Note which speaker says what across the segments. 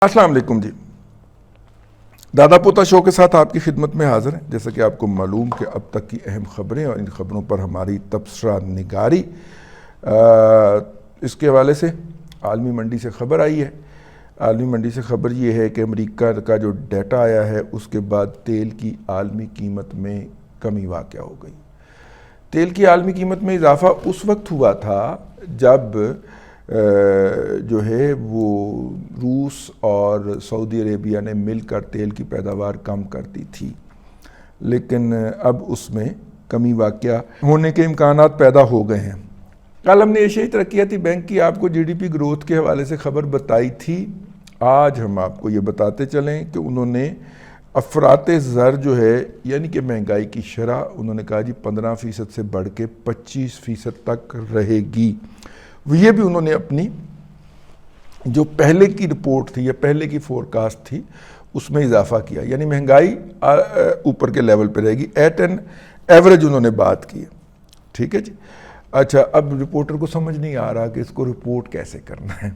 Speaker 1: السلام علیکم جی، دادا پوتا شو کے ساتھ آپ کی خدمت میں حاضر ہیں۔ جیسا کہ آپ کو معلوم کہ اب تک کی اہم خبریں اور ان خبروں پر ہماری تبصرہ نگاری، اس کے حوالے سے عالمی منڈی سے خبر آئی ہے۔ عالمی منڈی سے خبر یہ ہے کہ امریکہ کا جو ڈیٹا آیا ہے اس کے بعد تیل کی عالمی قیمت میں کمی واقع ہو گئی۔ تیل کی عالمی قیمت میں اضافہ اس وقت ہوا تھا جب جو ہے وہ روس اور سعودی عربیہ نے مل کر تیل کی پیداوار کم کر دی تھی، لیکن اب اس میں کمی واقع ہونے کے امکانات پیدا ہو گئے ہیں۔ کل ہم نے ایشیائی ترقیاتی بینک کی آپ کو جی ڈی پی گروتھ کے حوالے سے خبر بتائی تھی۔ آج ہم آپ کو یہ بتاتے چلیں کہ انہوں نے افراط زر جو ہے یعنی کہ مہنگائی کی شرح انہوں نے کہا جی 15% سے بڑھ کے 25% تک رہے گی۔ یہ بھی انہوں نے اپنی جو پہلے کی رپورٹ تھی یا پہلے کی فورکاسٹ تھی اس میں اضافہ کیا، یعنی مہنگائی اوپر کے لیول پہ رہے گی، ایٹ این ایوریج انہوں نے بات کی ہے۔ ٹھیک ہے جی، اچھا اب رپورٹر کو سمجھ نہیں آ رہا کہ اس کو رپورٹ کیسے کرنا ہے۔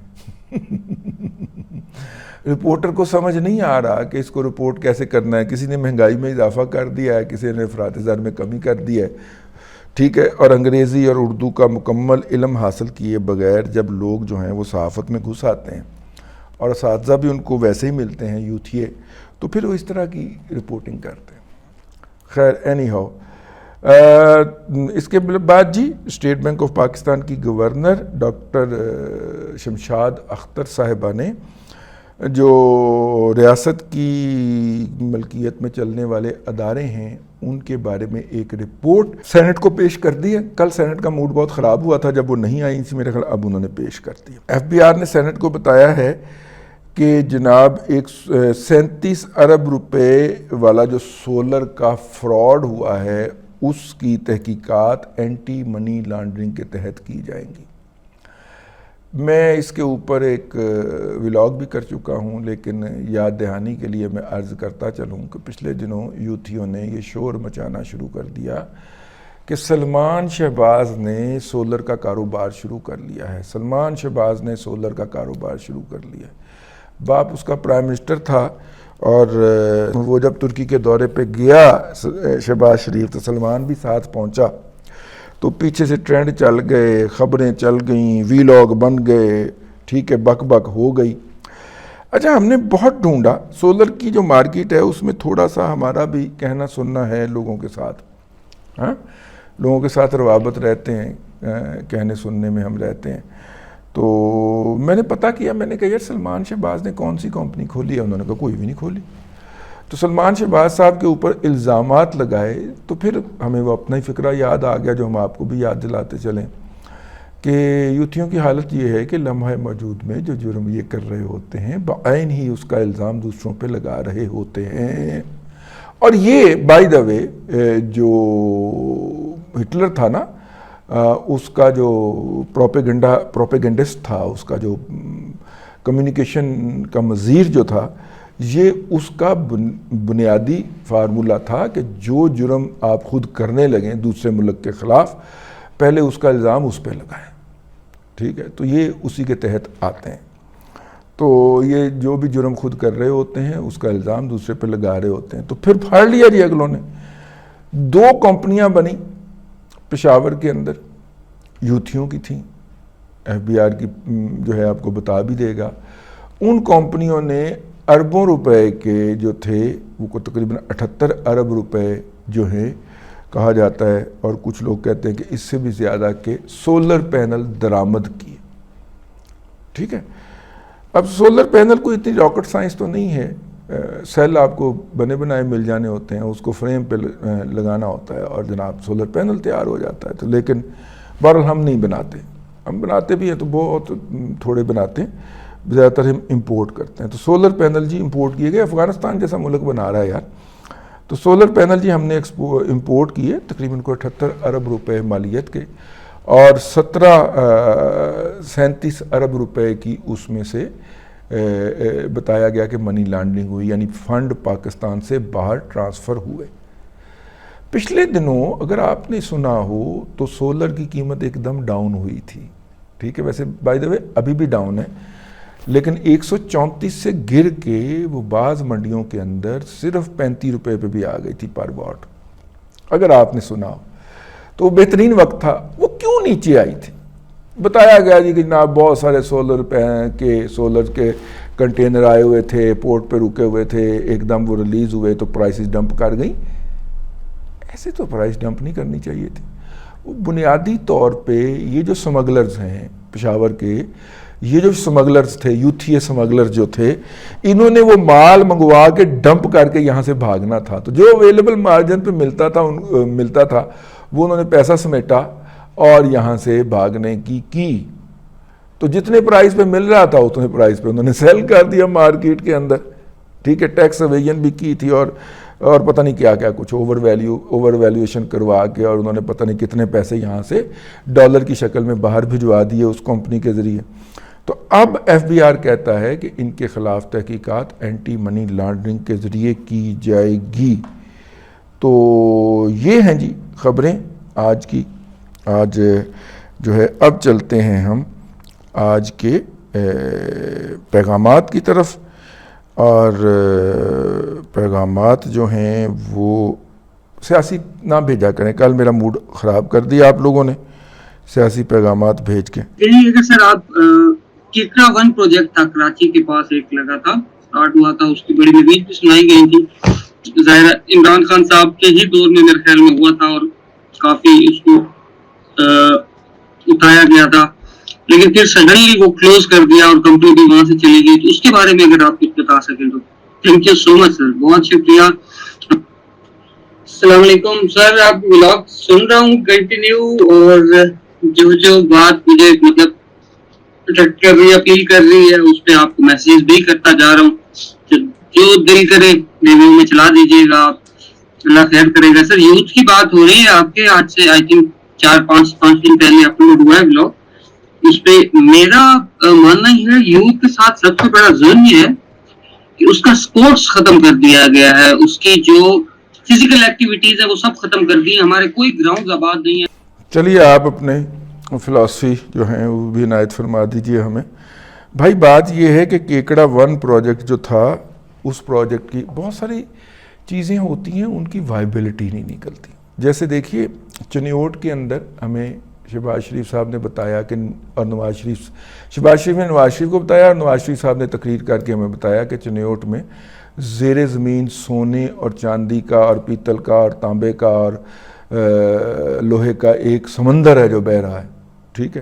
Speaker 1: رپورٹر کو سمجھ نہیں آ رہا کہ اس کو رپورٹ کیسے کرنا ہے۔ کسی نے مہنگائی میں اضافہ کر دیا ہے، کسی نے افراط زر میں کمی کر دی ہے، ٹھیک ہے، اور انگریزی اور اردو کا مکمل علم حاصل کیے بغیر جب لوگ جو ہیں وہ صحافت میں گھس آتے ہیں اور اساتذہ بھی ان کو ویسے ہی ملتے ہیں یوتھیے، تو پھر وہ اس طرح کی رپورٹنگ کرتے ہیں۔ خیر اینی ہاؤ، اس کے بعد جی اسٹیٹ بینک آف پاکستان کی گورنر ڈاکٹر شمشاد اختر صاحبہ نے جو ریاست کی ملکیت میں چلنے والے ادارے ہیں ان کے بارے میں ایک رپورٹ سینٹ کو پیش کر دی ہے۔ کل سینٹ کا موڈ بہت خراب ہوا تھا جب وہ نہیں آئی تھی، میرے خیال اب انہوں نے پیش کر دی۔ ایف بی آر نے سینٹ کو بتایا ہے کہ جناب 37 ارب روپے والا جو سولر کا فراڈ ہوا ہے اس کی تحقیقات اینٹی منی لانڈرنگ کے تحت کی جائیں گی۔ میں اس کے اوپر ایک ولاگ بھی کر چکا ہوں، لیکن یاد دہانی کے لیے میں عرض کرتا چلوں کہ پچھلے دنوں یوتھیوں نے یہ شور مچانا شروع کر دیا کہ سلمان شہباز نے سولر کا کاروبار شروع کر لیا ہے۔ سلمان شہباز نے سولر کا کاروبار شروع کر لیا ہے۔ باپ اس کا پرائم منسٹر تھا اور وہ جب ترکی کے دورے پہ گیا شہباز شریف تو سلمان بھی ساتھ پہنچا، تو پیچھے سے ٹرینڈ چل گئے، خبریں چل گئیں، ویلاگ بن گئے، ٹھیک ہے، بک بک ہو گئی۔ اچھا ہم نے بہت ڈھونڈا، سولر کی جو مارکیٹ ہے اس میں تھوڑا سا ہمارا بھی کہنا سننا ہے لوگوں کے ساتھ، ہاں لوگوں کے ساتھ روابط رہتے ہیں، کہنے سننے میں ہم رہتے ہیں۔ تو میں نے پتہ کیا، میں نے کہا یار سلمان شہباز نے کون سی کمپنی کھولی ہے؟ انہوں نے کہا کوئی بھی نہیں کھولی۔ تو سلمان شہباز صاحب کے اوپر الزامات لگائے تو پھر ہمیں وہ اپنا ہی فکرہ یاد آ گیا جو ہم آپ کو بھی یاد دلاتے چلیں کہ یوتھیوں کی حالت یہ ہے کہ لمحہ موجود میں جو جرم یہ کر رہے ہوتے ہیں بعین ہی اس کا الزام دوسروں پہ لگا رہے ہوتے ہیں۔ اور یہ بائی دا وے جو ہٹلر تھا نا، اس کا جو پروپیگنڈسٹ تھا، اس کا جو کمیونیکیشن کا مزیر جو تھا، یہ اس کا بنیادی فارمولہ تھا کہ جو جرم آپ خود کرنے لگیں دوسرے ملک کے خلاف پہلے اس کا الزام اس پہ لگائیں، ٹھیک ہے، تو یہ اسی کے تحت آتے ہیں۔ تو یہ جو بھی جرم خود کر رہے ہوتے ہیں اس کا الزام دوسرے پہ لگا رہے ہوتے ہیں۔ تو پھر پھاڑ لیا جی اگلوں نے، 2 کمپنیاں بنی پشاور کے اندر، یوتھیوں کی تھیں، ایف بی آر کی جو ہے آپ کو بتا بھی دے گا۔ ان کمپنیوں نے اربوں روپے کے جو تھے وہ تقریباً 78 ارب روپے جو ہیں کہا جاتا ہے، اور کچھ لوگ کہتے ہیں کہ اس سے بھی زیادہ کے سولر پینل درآمد کیے، ٹھیک ہے۔ اب سولر پینل کوئی اتنی راکٹ سائنس تو نہیں ہے، سیل آپ کو بنے بنائے مل جانے ہوتے ہیں، اس کو فریم پہ لگانا ہوتا ہے اور جناب سولر پینل تیار ہو جاتا ہے۔ تو لیکن بہرحال ہم نہیں بناتے، ہم بناتے بھی ہیں تو بہت تھوڑے بناتے ہیں، زیادہ تر ہم امپورٹ کرتے ہیں۔ تو سولر پینل جی امپورٹ کیے گئے، افغانستان جیسا ملک بنا رہا ہے یار، تو سولر پینل جی ہم نے امپورٹ کیے تقریباً کوئی 78 ارب روپے مالیت کے، اور 37 ارب روپے کی اس میں سے بتایا گیا کہ منی لانڈرنگ ہوئی، یعنی فنڈ پاکستان سے باہر ٹرانسفر ہوئے۔ پچھلے دنوں اگر آپ نے سنا ہو تو سولر کی قیمت ایک دم ڈاؤن ہوئی تھی، ٹھیک ہے، ویسے بائی دا وے ابھی بھی ڈاؤن ہے، لیکن 134 سے گر کے وہ بعض منڈیوں کے اندر صرف 35 روپے پہ بھی آ گئی تھی پر واٹ. اگر آپ نے سنا ہو تو وہ بہترین وقت تھا. وہ کیوں نیچے آئی تھی؟ بتایا گیا جی کہ جناب بہت سارے سولر کے کنٹینر آئے ہوئے تھے, پورٹ پہ رکے ہوئے تھے, ایک دم وہ ریلیز ہوئے تو پرائسز ڈمپ کر گئیں. ایسے تو پرائس ڈمپ نہیں کرنی چاہیے تھی. وہ بنیادی طور پہ یہ جو سمگلرز ہیں پشاور کے, یہ جو سمگلرز تھے, یوتھی سمگلر جو تھے, انہوں نے وہ مال منگوا کے ڈمپ کر کے یہاں سے بھاگنا تھا. تو جو اویلیبل مارجن پہ ملتا تھا وہ انہوں نے پیسہ سمیٹا اور یہاں سے بھاگنے کی. تو جتنے پرائز پہ مل رہا تھا اتنے پرائز پہ انہوں نے سیل کر دیا مارکیٹ کے اندر. ٹھیک ہے, ٹیکس اویژن بھی کی تھی اور پتہ نہیں کیا کیا کچھ اوور ویلیویشن کروا کے, اور انہوں نے پتہ نہیں کتنے پیسے یہاں سے ڈالر کی شکل میں باہر بھجوا دیے اس کمپنی کے ذریعے. تو اب ایف بی آر کہتا ہے کہ ان کے خلاف تحقیقات اینٹی منی لانڈرنگ کے ذریعے کی جائے گی. تو یہ ہیں جی خبریں آج کی. آج جو ہے اب چلتے ہیں ہم آج کے پیغامات کی طرف, اور پیغامات جو ہیں وہ سیاسی نہ بھیجا کریں. کل میرا موڈ خراب کر دیا آپ لوگوں نے سیاسی پیغامات بھیج کے.
Speaker 2: اگر سر آپ کیکڑا 1 پروجیکٹ تھا کراچی کے پاس, ایک لگا تھا, اسٹارٹ ہوا تھا, اس کی بڑی نوید بھی سنائی گئی تھی. ظاہر عمران خان صاحب کے ہی دور میں میرے خیال میں ہوا تھا اور کافی اس کو اٹھایا گیا تھا, لیکن پھر سڈنلی وہ کلوز کر دیا اور کمپنی بھی وہاں سے چلی گئی. تو اس کے بارے میں اگر آپ کچھ بتا سکیں تو. تھینک یو سو مچ سر, بہت شکریہ. السلام علیکم سر, آپ بلاگ سن رہا ہوں کنٹینیو, اور جو بات مجھے مطلب اٹریکٹ کر رہی ہے, اپیل کر رہی ہے, اس پہ آپ کو میسیج بھی کرتا جا رہا ہوں. جو دل کرے ریویو میں چلا دیجیے گا, اللہ خیر کرے گا. سر یوتھ کی بات ہو رہی ہے آپ کے, آج سے آئی تھنک 4-5 دن پہلے اپلوڈ ہوا ہے بلاگ. اس پہ میرا ماننا یہ ہے یوتھ کے ساتھ سب سے بڑا ظلم یہ ہے کہ اس کا سپورٹس ختم کر دیا گیا ہے. اس کی جو فزیکل ایکٹیویٹیز ہیں وہ سب ختم کر دی ہیں. ہمارے کوئی گراؤنڈز آباد نہیں ہے.
Speaker 1: چلیے آپ اپنے فلاسفی جو ہیں وہ بھی عنایت فرما دیجئے ہمیں. بھائی بات یہ ہے کہ کیکڑا 1 پروجیکٹ جو تھا, اس پروجیکٹ کی بہت ساری چیزیں ہوتی ہیں, ان کی وائبلٹی نہیں نکلتی. جیسے دیکھیے چنیوٹ کے اندر ہمیں شہباز شریف صاحب نے بتایا کہ, اور شہباز شریف نے نواز شریف کو بتایا, اور نواز شریف صاحب نے تقریر کر کے ہمیں بتایا کہ چنیوٹ میں زیر زمین سونے اور چاندی کا اور پیتل کا اور تانبے کا اور لوہے کا ایک سمندر ہے جو بہہ رہا ہے. ٹھیک ہے,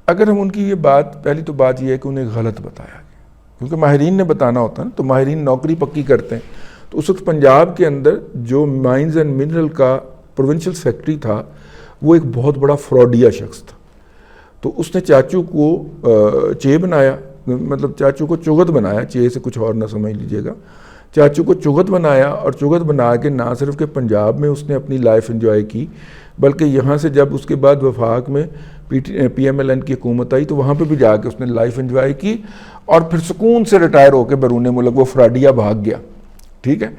Speaker 1: اگر ہم ان کی یہ بات, پہلی تو بات یہ ہے کہ انہیں غلط بتایا گیا, کیونکہ ماہرین نے بتانا ہوتا ہے نا, تو ماہرین نوکری پکی کرتے ہیں. تو اس وقت پنجاب کے اندر جو مائنز اینڈ منرل کا پروونشل سیکرٹری تھا وہ ایک بہت بڑا فراڈیا شخص تھا. تو اس نے چاچو کو چے بنایا, مطلب چاچو کو چغت بنایا, چے سے کچھ اور نہ سمجھ لیجئے گا, چاچو کو چغت بنایا, اور چغت بنا کے نہ صرف کہ پنجاب میں اس نے اپنی لائف انجوائے کی, بلکہ یہاں سے جب اس کے بعد وفاق میں پی ایم ایل این کی حکومت آئی تو وہاں پہ بھی جا کے اس نے لائف انجوائے کی, اور پھر سکون سے ریٹائر ہو کے بیرون ملک وہ فراڈیا بھاگ گیا. ٹھیک ہے,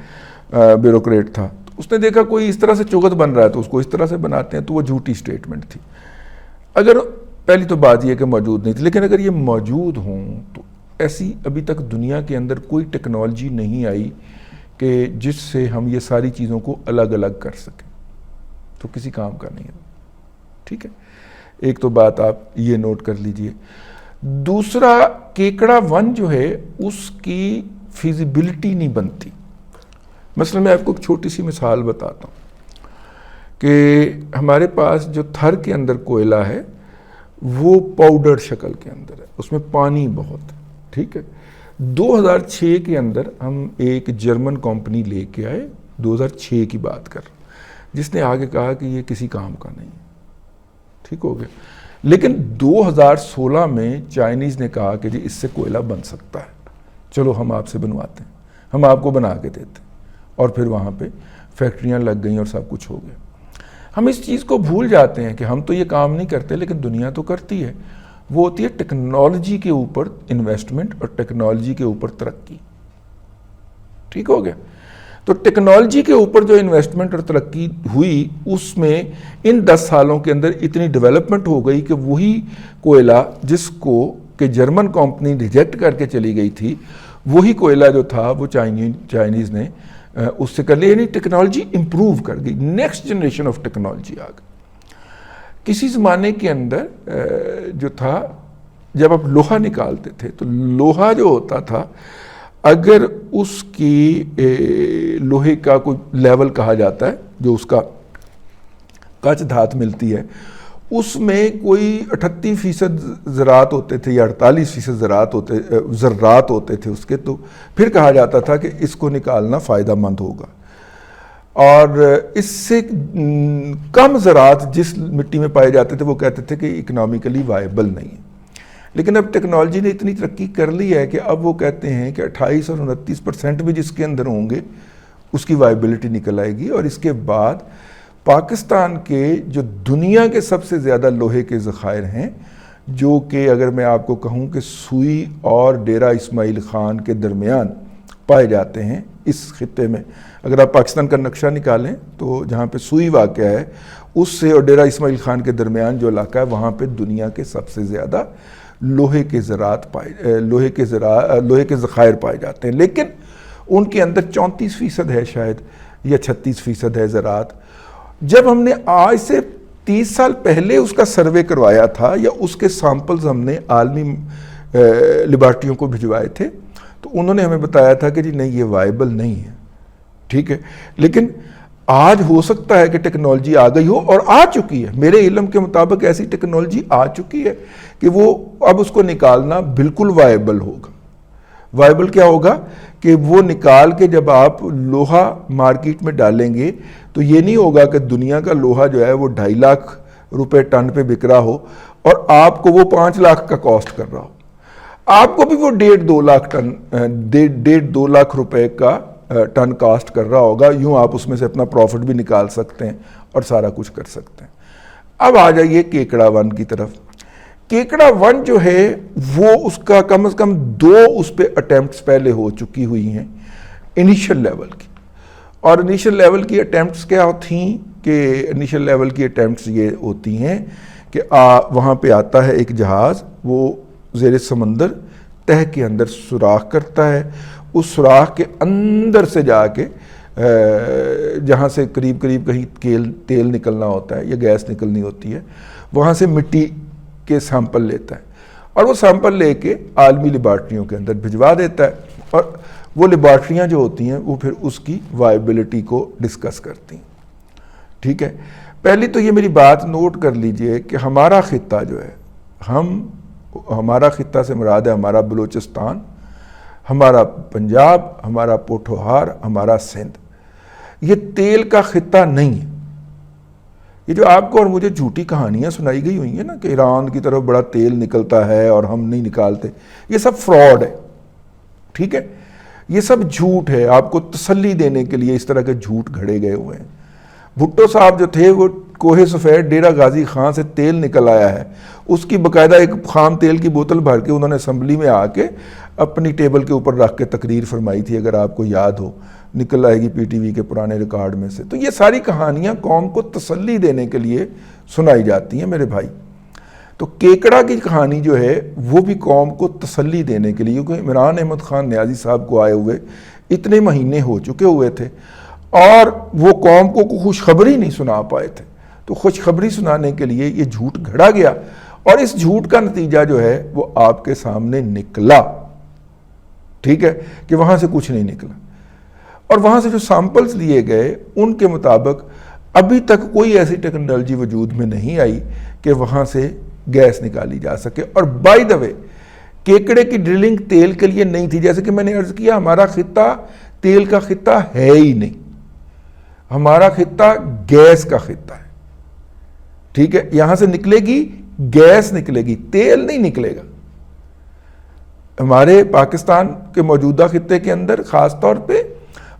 Speaker 1: بیوروکریٹ تھا. اس نے دیکھا کوئی اس طرح سے چغت بن رہا ہے تو اس کو اس طرح سے بناتے ہیں, تو وہ جھوٹی سٹیٹمنٹ تھی. اگر پہلی تو بات یہ کہ موجود نہیں تھی, لیکن اگر یہ موجود ہوں تو ایسی ابھی تک دنیا کے اندر کوئی ٹیکنالوجی نہیں آئی کہ جس سے ہم یہ ساری چیزوں کو الگ الگ کر سکیں, تو کسی کام کا نہیں ہے. ٹھیک ہے, ایک تو بات آپ یہ نوٹ کر لیجئے. دوسرا, کیکڑا 1 جو ہے اس کی فیزیبلٹی نہیں بنتی. مثلا میں آپ کو ایک چھوٹی سی مثال بتاتا ہوں کہ ہمارے پاس جو تھر کے اندر کوئلہ ہے وہ پاؤڈر شکل کے اندر ہے, اس میں پانی بہت ہے. ٹھیک ہے, 2006 کے اندر ہم ایک جرمن کمپنی لے کے آئے, 2006 کی بات کر رہا ہوں, جس نے آگے کہا کہ یہ کسی کام کا نہیں ہے. ٹھیک ہو گیا, لیکن 2016 میں چائنیز نے کہا کہ جی اس سے کوئلہ بن سکتا ہے, چلو ہم آپ سے بنواتے ہیں, ہم آپ کو بنا کے دیتے ہیں, اور پھر وہاں پہ فیکٹریاں لگ گئیں اور سب کچھ ہو گیا. ہم اس چیز کو بھول جاتے ہیں کہ ہم تو یہ کام نہیں کرتے لیکن دنیا تو کرتی ہے. وہ ہوتی ہے ٹیکنالوجی کے اوپر انویسٹمنٹ اور ٹیکنالوجی کے اوپر ترقی. ٹھیک ہو گیا, تو ٹیکنالوجی کے اوپر جو انویسٹمنٹ اور ترقی ہوئی, اس میں ان 10 سالوں کے اندر اتنی ڈیولپمنٹ ہو گئی کہ وہی کوئلہ جس کو کہ جرمن کمپنی ریجیکٹ کر کے چلی گئی تھی، وہی کوئلہ جو تھا وہ چائنیز نے اس سے کر لیا، یعنی ٹیکنالوجی امپروو کر گئی، نیکسٹ جنریشن آف ٹیکنالوجی آ گئی۔ کسی زمانے کے اندر جو تھا، جب آپ لوہا نکالتے تھے تو لوہا جو ہوتا تھا، اگر اس کی لوہے کا کوئی لیول کہا جاتا ہے، جو اس کا کچ دھات ملتی ہے، اس میں کوئی 38% ذرات ہوتے تھے یا 48% ذرات ہوتے تھے اس کے، تو پھر کہا جاتا تھا کہ اس کو نکالنا فائدہ مند ہوگا، اور اس سے کم ذرات جس مٹی میں پائے جاتے تھے وہ کہتے تھے کہ اکنامیکلی وائبل نہیں ہے۔ لیکن اب ٹیکنالوجی نے اتنی ترقی کر لی ہے کہ اب وہ کہتے ہیں کہ 28 اور 29% بھی جس کے اندر ہوں گے اس کی وائبلٹی نکل آئے گی۔ اور اس کے بعد پاکستان کے جو دنیا کے سب سے زیادہ لوہے کے ذخائر ہیں، جو کہ اگر میں آپ کو کہوں کہ سوئی اور ڈیرہ اسماعیل خان کے درمیان پائے جاتے ہیں اس خطے میں، اگر آپ پاکستان کا نقشہ نکالیں تو جہاں پہ سوئی واقع ہے اس سے اور ڈیرہ اسماعیل خان کے درمیان جو علاقہ ہے، وہاں پہ دنیا کے سب سے زیادہ لوہے کے ذخائر پائے جاتے ہیں، لیکن ان کے اندر 34% ہے شاید یا 36% ہے زراعت۔ جب ہم نے آج سے 30 سال پہلے اس کا سروے کروایا تھا یا اس کے سامپلز ہم نے عالمی لیبارٹریوں کو بھجوائے تھے، تو انہوں نے ہمیں بتایا تھا کہ جی نہیں، یہ وائبل نہیں ہے، ٹھیک ہے۔ لیکن آج ہو سکتا ہے کہ ٹیکنالوجی آ گئی ہو، اور آ چکی ہے، میرے علم کے مطابق ایسی ٹیکنالوجی آ چکی ہے کہ وہ اب اس کو نکالنا بالکل وائبل ہوگا۔ وائبل کیا ہوگا کہ وہ نکال کے جب آپ لوہا مارکیٹ میں ڈالیں گے تو یہ نہیں ہوگا کہ دنیا کا لوہا جو ہے وہ 2.5 لاکھ روپے ٹن پہ بک رہا ہو اور آپ کو وہ 5 لاکھ کا کاسٹ کر رہا ہو، آپ کو بھی وہ 1.5-2 لاکھ روپے کا ٹن کاسٹ کر رہا ہوگا۔ یوں آپ اس میں سے اپنا پروفٹ بھی نکال سکتے ہیں اور سارا کچھ کر سکتے ہیں۔ اب آ جائیے کیکڑا 1 کی طرف۔ کیکڑا 1 جو ہے وہ اس کا کم از کم 2 اس پہ اٹیمپٹس پہلے ہو چکی ہوئی ہیں انیشل لیول کی، اور انیشل لیول کی اٹیمپٹس کیا تھیں کہ انیشل لیول کی اٹیمپٹس یہ ہوتی ہیں کہ وہاں پہ آتا ہے ایک جہاز، وہ زیر سمندر تہ کے اندر سوراخ کرتا ہے، اس سوراخ کے اندر سے جا کے جہاں سے قریب کہیں تیل نکلنا ہوتا ہے یا گیس نکلنی ہوتی ہے، وہاں سے مٹی کے سیمپل لیتا ہے، اور وہ سیمپل لے کے عالمی لیبارٹریوں کے اندر بھجوا دیتا ہے، اور وہ لیبارٹریاں جو ہوتی ہیں وہ پھر اس کی وائبلٹی کو ڈسکس کرتی ہیں، ٹھیک ہے۔ پہلی تو یہ میری بات نوٹ کر لیجئے کہ ہمارا خطہ جو ہے، ہمارا خطہ سے مراد ہے ہمارا بلوچستان، ہمارا پنجاب، ہمارا پوٹھوہار، ہمارا سندھ، یہ تیل کا خطہ نہیں ہے۔ یہ جو آپ کو اور مجھے جھوٹی کہانیاں سنائی گئی ہوئی ہیں نا کہ ایران کی طرف بڑا تیل نکلتا ہے اور ہم نہیں نکالتے، یہ سب فراڈ ہے، ٹھیک ہے، یہ سب جھوٹ ہے، آپ کو تسلی دینے کے لیے اس طرح کے جھوٹ گھڑے گئے ہوئے ہیں۔ بھٹو صاحب جو تھے وہ کوہ سفید ڈیرہ غازی خان سے تیل نکل آیا ہے، اس کی باقاعدہ ایک خام تیل کی بوتل بھر کے انہوں نے اسمبلی میں آ کے اپنی ٹیبل کے اوپر رکھ کے تقریر فرمائی تھی، اگر آپ کو یاد ہو، نکل آئے گی پی ٹی وی کے پرانے ریکارڈ میں سے۔ تو یہ ساری کہانیاں قوم کو تسلی دینے کے لیے سنائی جاتی ہیں میرے بھائی۔ تو کیکڑا کی کہانی جو ہے وہ بھی قوم کو تسلی دینے کے لیے، کیونکہ عمران احمد خان نیازی صاحب کو آئے ہوئے اتنے مہینے ہو چکے ہوئے تھے اور وہ قوم کو خوشخبری نہیں سنا پائے تھے، تو خوشخبری سنانے کے لیے یہ جھوٹ گھڑا گیا، اور اس جھوٹ کا نتیجہ جو ہے وہ آپ کے سامنے نکلا، ٹھیک ہے، کہ وہاں سے کچھ نہیں نکلا۔ اور وہاں سے جو سیمپلز لیے گئے ان کے مطابق ابھی تک کوئی ایسی ٹیکنالوجی وجود میں نہیں آئی کہ وہاں سے گیس نکالی جا سکے۔ اور بائی دا وے کیکڑے کی ڈرلنگ تیل کے لیے نہیں تھی، جیسے کہ میں نے عرض کیا ہمارا خطہ تیل کا خطہ ہے ہی نہیں، ہمارا خطہ گیس کا خطہ ہے، ٹھیک ہے، یہاں سے نکلے گی گیس، نکلے گی تیل نہیں نکلے گا۔ ہمارے پاکستان کے موجودہ خطے کے اندر خاص طور پہ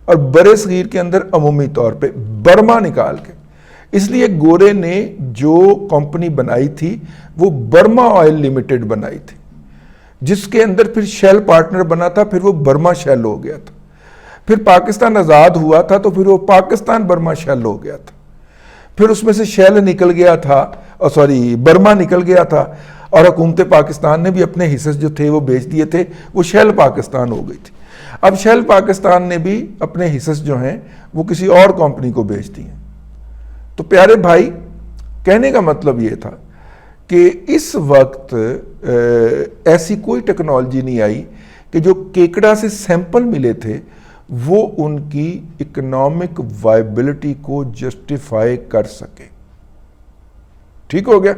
Speaker 1: اور برے صغیر کے اندر عمومی طور پہ برما نکال کے، اس لیے گورے نے جو کمپنی بنائی تھی وہ برما آئل لمیٹڈ بنائی تھی، جس کے اندر پھر شیل پارٹنر بنا تھا، پھر وہ برما شیل ہو گیا تھا، پھر پاکستان آزاد ہوا تھا تو پھر وہ پاکستان برما شیل ہو گیا تھا، پھر اس میں سے شیل نکل گیا تھا، برما نکل گیا تھا۔ اور حکومت پاکستان نے بھی اپنے حصص جو تھے وہ بیچ دیے تھے، وہ شیل پاکستان ہو گئی تھی۔ اب شیل پاکستان نے بھی اپنے حصص جو ہیں وہ کسی اور کمپنی کو بیچ دیے ہیں۔ تو پیارے بھائی، کہنے کا مطلب یہ تھا کہ اس وقت ایسی کوئی ٹیکنالوجی نہیں آئی کہ جو کیکڑا سے سیمپل ملے تھے وہ ان کی اکنامک وائبلٹی کو جسٹیفائی کر سکے۔ ٹھیک ہو گیا؟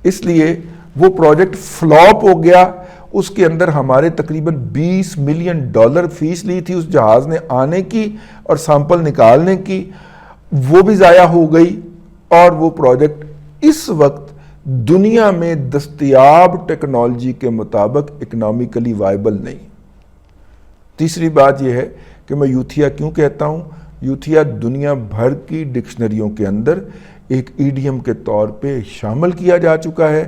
Speaker 1: اس لیے وہ پروجیکٹ فلاپ ہو گیا۔ اس کے اندر ہمارے تقریباً $20 ملین فیس لی تھی اس جہاز نے آنے کی اور سیمپل نکالنے کی، وہ بھی ضائع ہو گئی، اور وہ پروجیکٹ اس وقت دنیا میں دستیاب ٹیکنالوجی کے مطابق اکنامیکلی وائبل نہیں۔ تیسری بات یہ ہے کہ میں یوتھیا کیوں کہتا ہوں؟ یوتھیا دنیا بھر کی ڈکشنریوں کے اندر ایک ایڈیم کے طور پہ شامل کیا جا چکا ہے،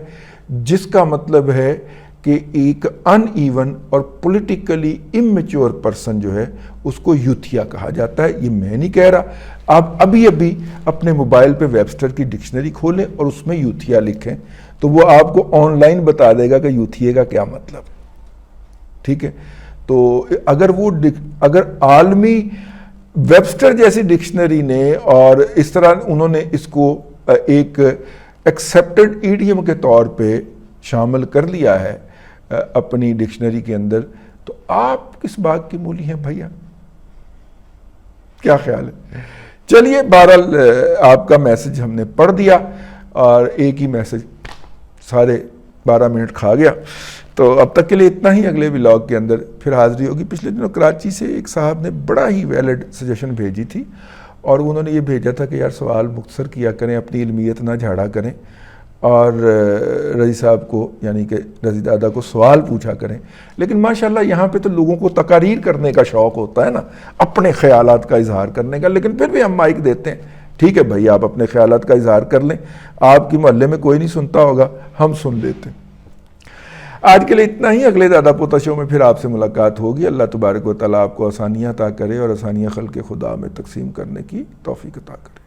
Speaker 1: جس کا مطلب ہے کہ ایک ان ایون اور پولیٹیکلی امیچور پرسن جو ہے اس کو یوتھیا کہا جاتا ہے۔ یہ میں نہیں کہہ رہا، آپ ابھی اپنے موبائل پہ ویبسٹر کی ڈکشنری کھولیں اور اس میں یوتھیا لکھیں تو وہ آپ کو آن لائن بتا دے گا کہ یوتھیا کا کیا مطلب ہے۔ ٹھیک ہے؟ تو اگر عالمی ویبسٹر جیسی ڈکشنری نے اور اس طرح انہوں نے اس کو ایک ایکسیپٹڈ ایڈیم کے طور پہ شامل کر لیا ہے اپنی ڈکشنری کے اندر، تو آپ کس بات کی مولی ہیں بھیا؟ کیا خیال ہے؟ چلیے، بہرحال آپ کا میسج ہم نے پڑھ دیا، اور ایک ہی میسج سارے 12 منٹ کھا گیا، تو اب تک کے لیے اتنا ہی۔ اگلے ولاگ کے اندر پھر حاضری ہوگی۔ پچھلے دنوں کراچی سے ایک صاحب نے بڑا ہی ویلڈ سجیشن بھیجی تھی، اور انہوں نے یہ بھیجا تھا کہ یار سوال مختصر کیا کریں، اپنی علمیت نہ جھاڑا کریں، اور رضی صاحب کو یعنی کہ رضی دادا کو سوال پوچھا کریں۔ لیکن ماشاءاللہ یہاں پہ تو لوگوں کو تقاریر کرنے کا شوق ہوتا ہے نا، اپنے خیالات کا اظہار کرنے کا، لیکن پھر بھی ہم مائک دیتے ہیں۔ ٹھیک ہے بھائی، آپ اپنے خیالات کا اظہار کر لیں، آپ کی محلے میں کوئی نہیں سنتا ہوگا، ہم سن لیتے ہیں۔ آج کے لیے اتنا ہی۔ اگلے دادا پوتا شو میں پھر آپ سے ملاقات ہوگی۔ اللہ تبارک و تعالیٰ آپ کو آسانیاں عطا کرے اور آسانیاں خلق خدا میں تقسیم کرنے کی توفیق عطا کرے۔